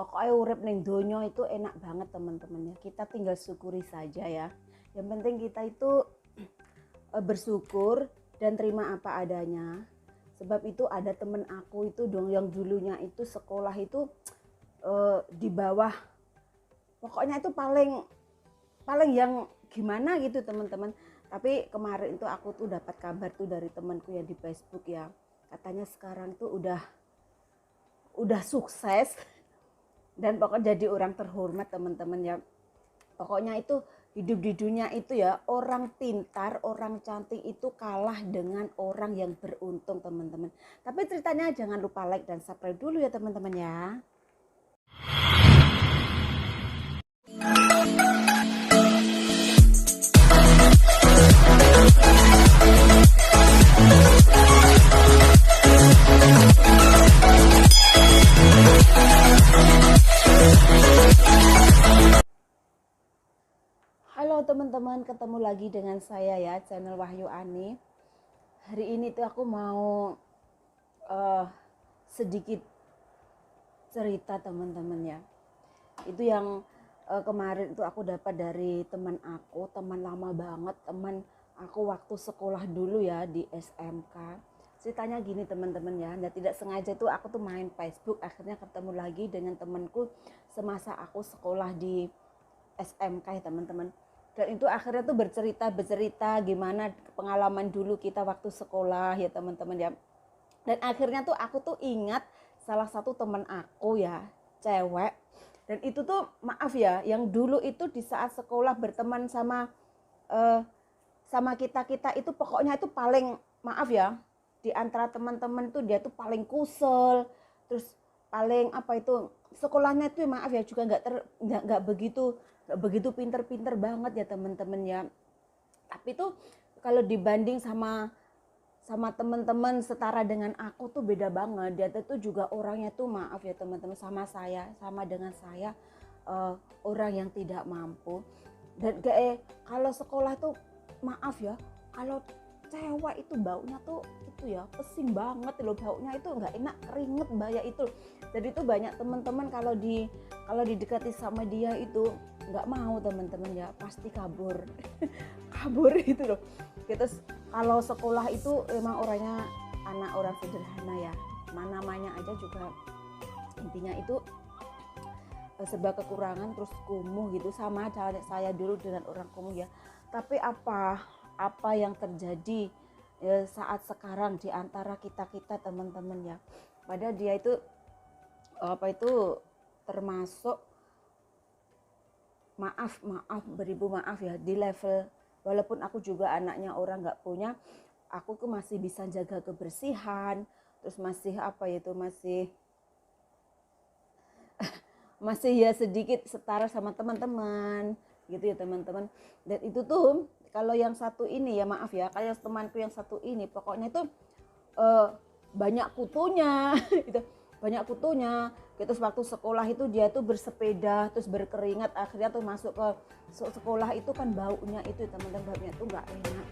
Pokoknya urip ning donya itu enak banget teman-teman ya. Kita tinggal syukuri saja ya. Yang penting kita itu bersyukur dan terima apa adanya. Sebab itu ada temen aku itu dong yang dulunya itu sekolah itu di bawah. Pokoknya itu paling paling yang gimana gitu teman-teman. Tapi kemarin itu aku tuh dapat kabar tuh dari temanku yang di Facebook ya. Katanya sekarang tuh udah sukses dan pokoknya jadi orang terhormat teman-teman ya. Pokoknya itu hidup di dunia itu ya, orang pintar, orang cantik itu kalah dengan orang yang beruntung teman-teman. Tapi ceritanya jangan lupa like dan subscribe dulu ya teman-teman ya. Halo teman-teman, ketemu lagi dengan saya ya, channel Wahyu Ani. Hari ini tuh aku mau sedikit cerita teman-teman ya. Itu yang kemarin itu aku dapat dari teman aku, teman lama banget, teman aku waktu sekolah dulu ya di SMK. Ceritanya gini teman-teman ya, dan tidak sengaja tuh aku tuh main Facebook, akhirnya ketemu lagi dengan temanku semasa aku sekolah di SMK ya teman-teman. Dan itu akhirnya tuh bercerita gimana pengalaman dulu kita waktu sekolah ya teman-teman ya. Dan akhirnya tuh aku tuh ingat salah satu teman aku ya, cewek. Dan itu tuh maaf ya, yang dulu itu di saat sekolah berteman sama sama kita itu pokoknya itu paling maaf ya, di antara teman-teman tuh dia tuh paling kusel, terus paling apa itu sekolahnya tuh maaf ya juga nggak begitu pinter-pinter banget ya teman-teman ya. Tapi tuh kalau dibanding sama teman-teman setara dengan aku tuh beda banget. Dia tuh juga orangnya tuh maaf ya teman-teman sama dengan saya orang yang tidak mampu. Dan kalau sekolah tuh maaf ya, kalau cewek itu baunya tuh itu ya pesing banget loh, baunya itu nggak enak, keringet banyak itu. Jadi itu banyak teman-teman kalau didekati sama dia itu nggak mau teman-teman ya, pasti kabur kabur itu loh. Terus kalau sekolah itu emang orangnya anak orang sederhana ya, namanya aja juga intinya itu serba kekurangan, terus kumuh gitu, sama saya dulu dengan orang kumuh ya. Tapi apa yang terjadi saat sekarang di antara kita teman-teman ya, padahal dia itu termasuk maaf beribu maaf ya, di level walaupun aku juga anaknya orang nggak punya, aku tuh masih bisa jaga kebersihan, terus masih masih ya sedikit setara sama teman-teman gitu ya teman-teman. Dan itu tuh kalau yang satu ini ya maaf ya, kayak temanku yang satu ini pokoknya itu banyak kutunya gitu, banyak kutunya. Terus waktu sekolah itu dia tuh bersepeda terus berkeringat, akhirnya tuh masuk ke sekolah itu kan baunya itu teman-teman, baunya tuh nggak enak.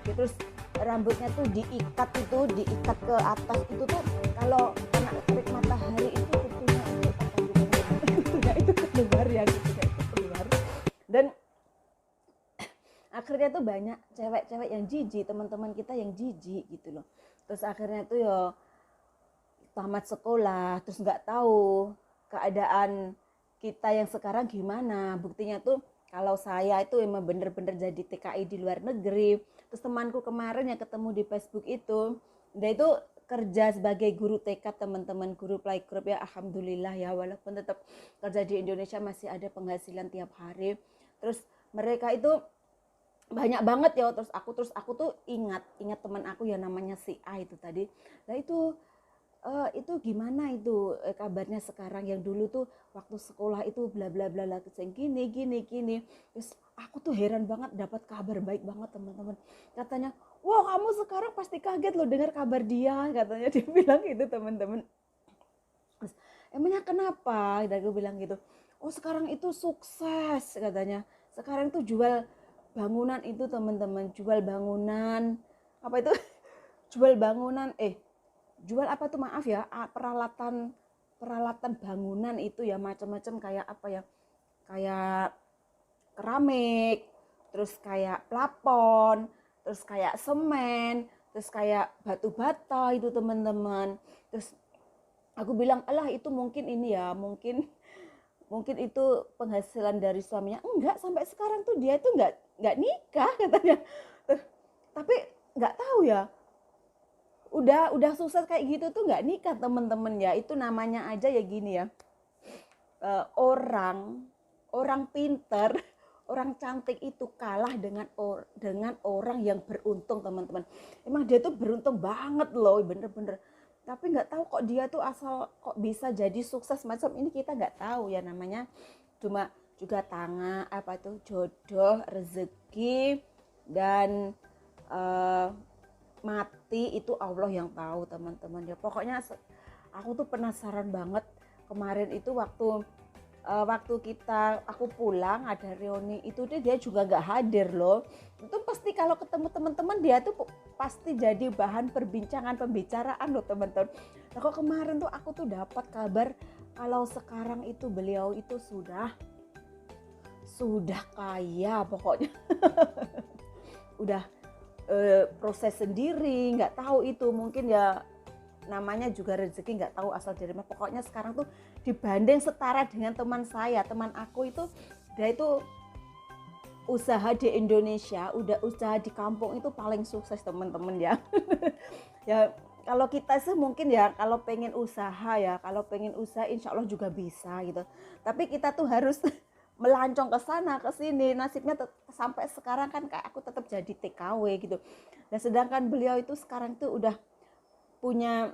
Terus rambutnya tuh diikat ke atas itu tuh kalau kena terik matahari itu kutunya itu keluar ya gitu ya, itu keluar. Dan akhirnya tuh banyak cewek-cewek yang jijik, teman-teman kita yang jijik gitu loh. Terus akhirnya tuh ya tamat sekolah terus nggak tahu keadaan kita yang sekarang gimana. Buktinya tuh kalau saya itu emang bener-bener jadi TKI di luar negeri. Terus temanku kemarin yang ketemu di Facebook itu, dia itu kerja sebagai guru TK teman-teman, guru playgroup ya, alhamdulillah ya, walaupun tetap kerja di Indonesia masih ada penghasilan tiap hari. Terus mereka itu banyak banget ya, terus aku tuh ingat teman aku yang namanya si A itu tadi. Nah itu gimana itu kabarnya sekarang, yang dulu tuh waktu sekolah itu bla bla bla bla gini. Terus aku tuh heran banget dapat kabar baik banget teman-teman. Katanya, "Wow, kamu sekarang pasti kaget loh dengar kabar dia," katanya dia bilang gitu teman-teman. Terus, emangnya kenapa? Dan aku bilang gitu. "Oh, sekarang itu sukses," katanya. Sekarang tuh jual bangunan itu teman-teman, jual bangunan apa itu jual bangunan jual apa tuh maaf ya, peralatan peralatan bangunan itu ya macam-macam, kayak apa ya, kayak keramik, terus kayak plafon, terus kayak semen, terus kayak batu bata itu teman-teman. Terus aku bilang, alah itu mungkin ini ya, mungkin itu penghasilan dari suaminya. Enggak, sampai sekarang tuh dia tuh enggak nikah katanya. Tapi enggak tahu ya, udah sukses kayak gitu tuh enggak nikah teman-teman ya. Itu namanya aja ya gini ya, orang pinter, orang cantik itu kalah dengan orang yang beruntung teman-teman. Emang dia tuh beruntung banget loh, bener-bener. Tapi nggak tahu kok dia tuh asal kok bisa jadi sukses macam ini, kita nggak tahu ya, namanya cuma juga tangan apa tuh, jodoh, rezeki, dan mati itu Allah yang tahu teman-teman ya. Pokoknya aku tuh penasaran banget kemarin itu waktu aku pulang ada reuni itu, dia juga nggak hadir loh. Itu pasti kalau ketemu teman-teman dia tuh pasti jadi bahan perbincangan, pembicaraan loh teman-teman. Nah, kok kemarin tuh aku tuh dapat kabar kalau sekarang itu beliau itu sudah kaya pokoknya. Udah proses sendiri, nggak tahu itu mungkin ya namanya juga rezeki, nggak tahu asal dari mana. Pokoknya sekarang tuh dibanding setara dengan teman aku itu, dia itu usaha di Indonesia, udah usaha di kampung itu paling sukses teman-teman ya. Ya kalau kita sih mungkin ya kalau pengen usaha insya Allah juga bisa gitu. Tapi kita tuh harus melancong ke sana ke sini, nasibnya sampai sekarang kan kayak aku tetap jadi TKW gitu. Nah sedangkan beliau itu sekarang tuh udah punya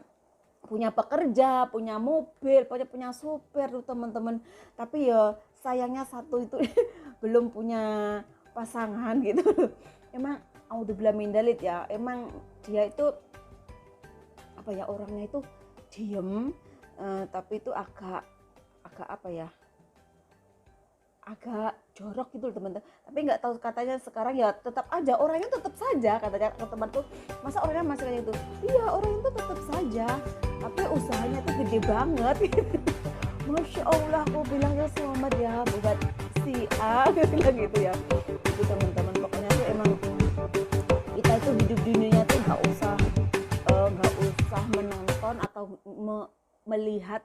pekerja, punya mobil, punya supir tuh teman-teman. Tapi ya sayangnya satu itu belum punya pasangan gitu. Emang auzubillah min dzalik ya, emang dia itu apa ya, orangnya itu diem, tapi itu agak apa ya, agak jorok gitu teman-teman. Tapi nggak tahu, katanya sekarang ya tetap aja orangnya tetap saja, katanya ke temanku, masa orangnya masih kayak gitu. Iya, orangnya itu tetap saja, tapi usahanya tuh gede banget. Masya Allah, aku bilangnya selamat ya buat si A bilang gitu ya. Itu teman-teman, pokoknya tuh emang kita itu hidup di dunia tuh nggak usah menonton atau melihat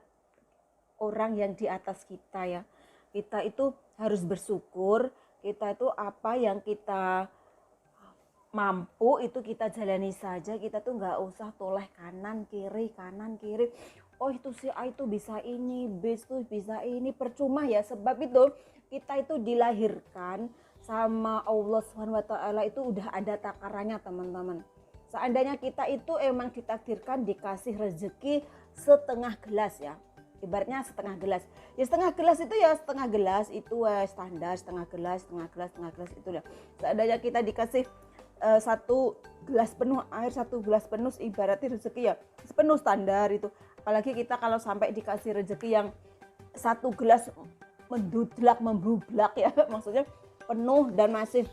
orang yang di atas kita ya. Kita itu harus bersyukur, kita itu apa yang kita mampu itu kita jalani saja. Kita tuh nggak usah toleh kanan kiri. Oh itu si A itu bisa ini, B itu bisa ini, percuma ya. Sebab itu kita itu dilahirkan sama Allah SWT itu udah ada takarannya teman-teman. Seandainya kita itu emang ditakdirkan dikasih rezeki setengah gelas ya, ibaratnya setengah gelas. Ya setengah gelas itu standar, setengah gelas itu ya. Seandainya kita dikasih satu gelas penuh air, satu gelas penuh ibaratnya rezeki ya, sepenuh standar itu. Apalagi kita kalau sampai dikasih rezeki yang satu gelas membublak ya, maksudnya penuh dan masih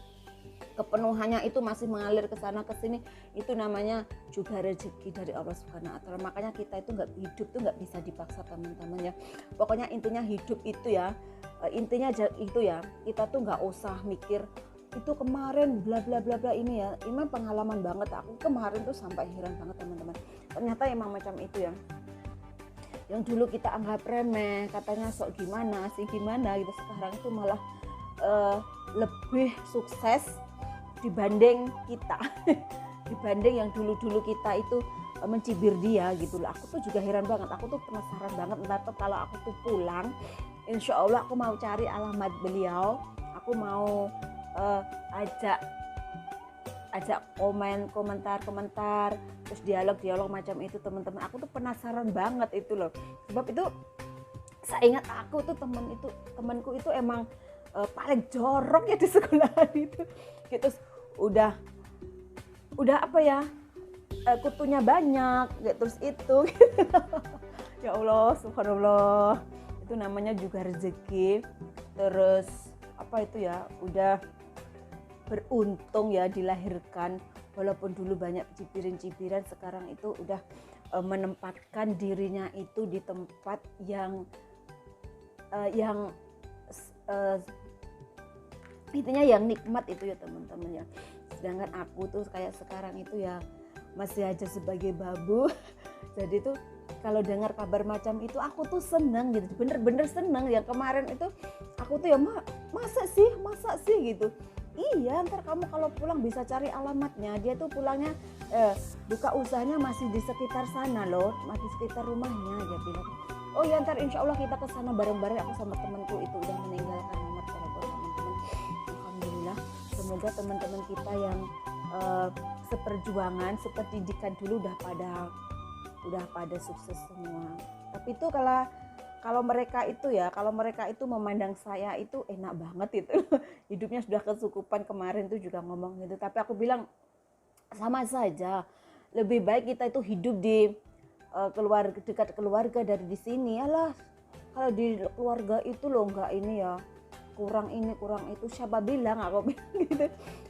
kepenuhannya itu masih mengalir ke sana ke sini, itu namanya juga rezeki dari Allah Subhanahu wa taala. Makanya kita itu hidup tuh nggak bisa dipaksa teman-teman ya. Pokoknya intinya hidup itu ya, kita tuh nggak usah mikir itu kemarin bla bla bla bla ini ya. Ini pengalaman banget, aku kemarin tuh sampai heran banget teman-teman. Ternyata emang macam itu ya. Yang dulu kita anggap remeh, katanya sok gimana gitu, sekarang itu malah lebih sukses dibanding kita. Dibanding yang dulu kita itu mencibir dia gitu loh. Aku tuh juga heran banget, aku tuh penasaran banget. Ntar kalau aku tuh pulang, insya Allah aku mau cari alamat beliau, aku mau ajak komentar, terus dialog macam itu teman-teman. Aku tuh penasaran banget itu loh. Sebab itu saya ingat aku tuh temanku itu emang paling jorok ya di sekolahan itu. Gitu, udah apa ya, kutunya banyak, terus itu ya Allah subhanallah, itu namanya juga rezeki. Terus apa itu ya, udah beruntung ya dilahirkan, walaupun dulu banyak cibiran-cibiran, sekarang itu udah menempatkan dirinya itu di tempat yang intinya yang nikmat itu ya teman-teman ya. Sedangkan aku tuh kayak sekarang itu ya masih aja sebagai babu. Jadi tuh kalau dengar kabar macam itu aku tuh seneng gitu, bener-bener seneng. Yang kemarin itu aku tuh ya masa sih gitu. Iya, ntar kamu kalau pulang bisa cari alamatnya. Dia tuh pulangnya buka usahanya masih di sekitar sana loh, masih di sekitar rumahnya. Dia bilang, oh ya ntar insya Allah kita kesana bareng-bareng. Aku sama temanku itu udah meninggalkan nomor telepon teman-teman. Alhamdulillah, semoga teman-teman kita yang seperjuangan, sependidikan dulu udah pada sukses semua. Tapi itu kalau mereka itu memandang saya itu enak banget itu. Hidupnya sudah kecukupan, kemarin tuh juga ngomong gitu. Tapi aku bilang sama saja. Lebih baik kita itu hidup di dekat keluarga dari di sini. Alah, kalau di keluarga itu loh enggak ini ya, kurang ini kurang itu, siapa bilang, aku bilang gitu.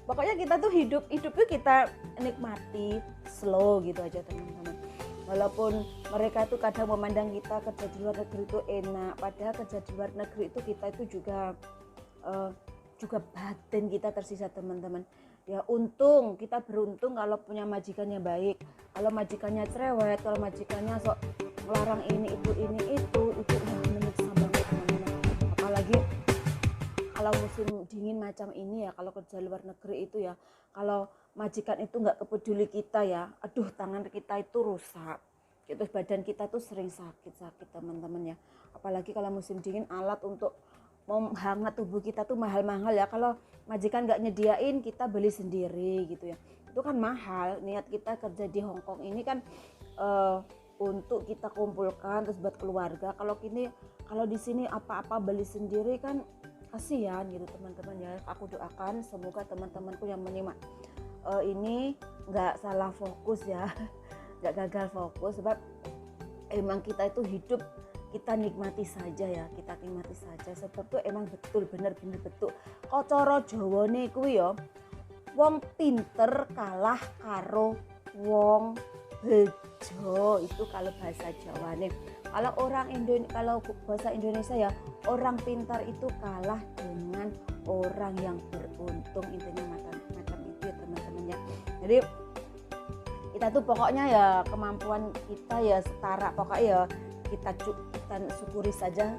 Pokoknya kita tuh hidup tuh kita nikmati slow gitu aja teman-teman. Walaupun mereka itu kadang memandang kita kerja di luar negeri itu enak, padahal kerja di luar negeri itu kita itu juga batin kita tersisa teman-teman. Ya kita beruntung kalau punya majikan yang baik. Kalau majikannya cerewet, kalau majikannya sok ngelarang ini itu udah menyiksa banget teman-teman. Apalagi kalau musim dingin macam ini ya, kalau kerja luar negeri itu ya, kalau majikan itu nggak kepeduli kita ya, aduh tangan kita itu rusak gitu, badan kita tuh sering sakit teman-teman ya. Apalagi kalau musim dingin, alat untuk menghangat tubuh kita tuh mahal-mahal ya. Kalau majikan nggak nyediain, kita beli sendiri gitu ya, itu kan mahal. Niat kita kerja di Hong Kong ini kan untuk kita kumpulkan terus buat keluarga. Kalau di sini apa-apa beli sendiri kan kasihan gitu teman-teman ya. Aku doakan semoga teman-temanku yang menyimak ini nggak salah fokus ya, nggak gagal fokus, sebab emang kita itu hidup kita nikmati saja ya, kita nikmati saja. Sebab itu emang betul, bener-bener betul. Kok cara Jawane kuwi ya, wong pinter kalah karo wong bejo, itu kalau bahasa Jawane. Kalau bahasa Indonesia ya, orang pintar itu kalah dengan orang yang beruntung. Intinya macam itu ya teman-teman ya. Jadi kita tuh pokoknya ya kemampuan kita ya setara, pokoknya ya kita syukuri saja,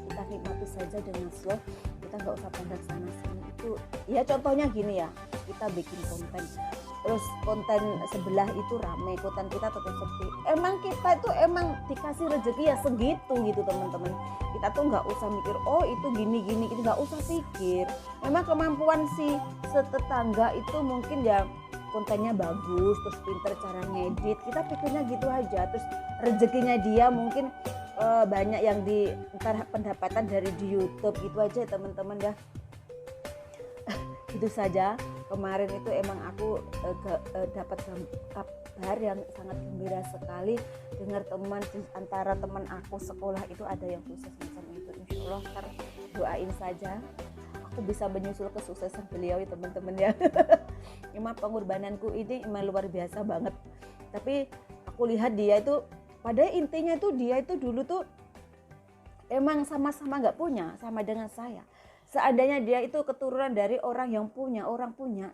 kita nikmati saja dengan slow. Kita nggak usah pandang sana sini. Itu ya contohnya gini ya, kita bikin konten terus konten sebelah itu rame, konten kita tetap sepi. Emang kita itu emang dikasih rezeki ya segitu gitu teman-teman. Kita tuh nggak usah mikir oh itu gini itu nggak usah pikir. Memang kemampuan si setetangga itu mungkin ya kontennya bagus, terus pinter cara ngedit, kita pikirnya gitu aja. Terus rezekinya dia mungkin banyak yang pendapatan dari di YouTube gitu aja teman-teman ya. Itu saja. Kemarin itu emang aku dapat kabar yang sangat gembira sekali dengar antara teman aku sekolah itu ada yang sukses macam itu. Insya Allah ntar doain saja aku bisa menyusul kesuksesan beliau ya teman-teman ya. Emang pengorbananku ini emang luar biasa banget. Tapi aku lihat dia itu pada intinya itu dia itu dulu tuh emang sama-sama nggak punya sama dengan saya. Seandainya dia itu keturunan dari orang punya,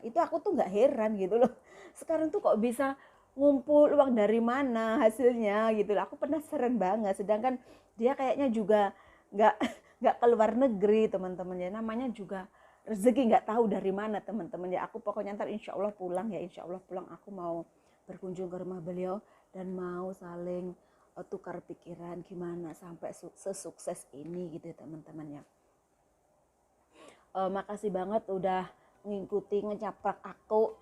itu aku tuh nggak heran gitu loh. Sekarang tuh kok bisa ngumpul uang dari mana hasilnya gitu loh. Aku penasaran banget. Sedangkan dia kayaknya juga nggak keluar negeri teman-teman ya. Namanya juga rezeki nggak tahu dari mana teman-teman ya. Aku pokoknya ntar insya Allah pulang ya. Insya Allah pulang aku mau berkunjung ke rumah beliau dan mau saling tukar pikiran gimana sampai sesukses ini gitu ya teman-teman ya. Makasih banget udah ngikuti ngecaprak aku.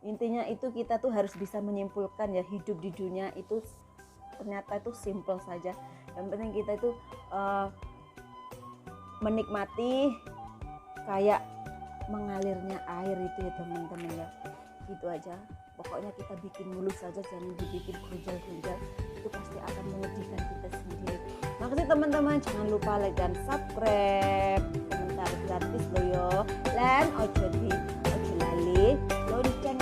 Intinya itu kita tuh harus bisa menyimpulkan ya, hidup di dunia itu ternyata itu simple saja. Yang penting kita itu menikmati kayak mengalirnya air itu ya teman-teman ya. Gitu aja. Pokoknya kita bikin mulus saja, jangan dibikin gunjal-gunjal. Itu pasti akan menyedihkan kita sendiri. Makasih teman-teman, jangan lupa like dan subscribe. Komentar gratis loh yo. Lan ojo lali lonceng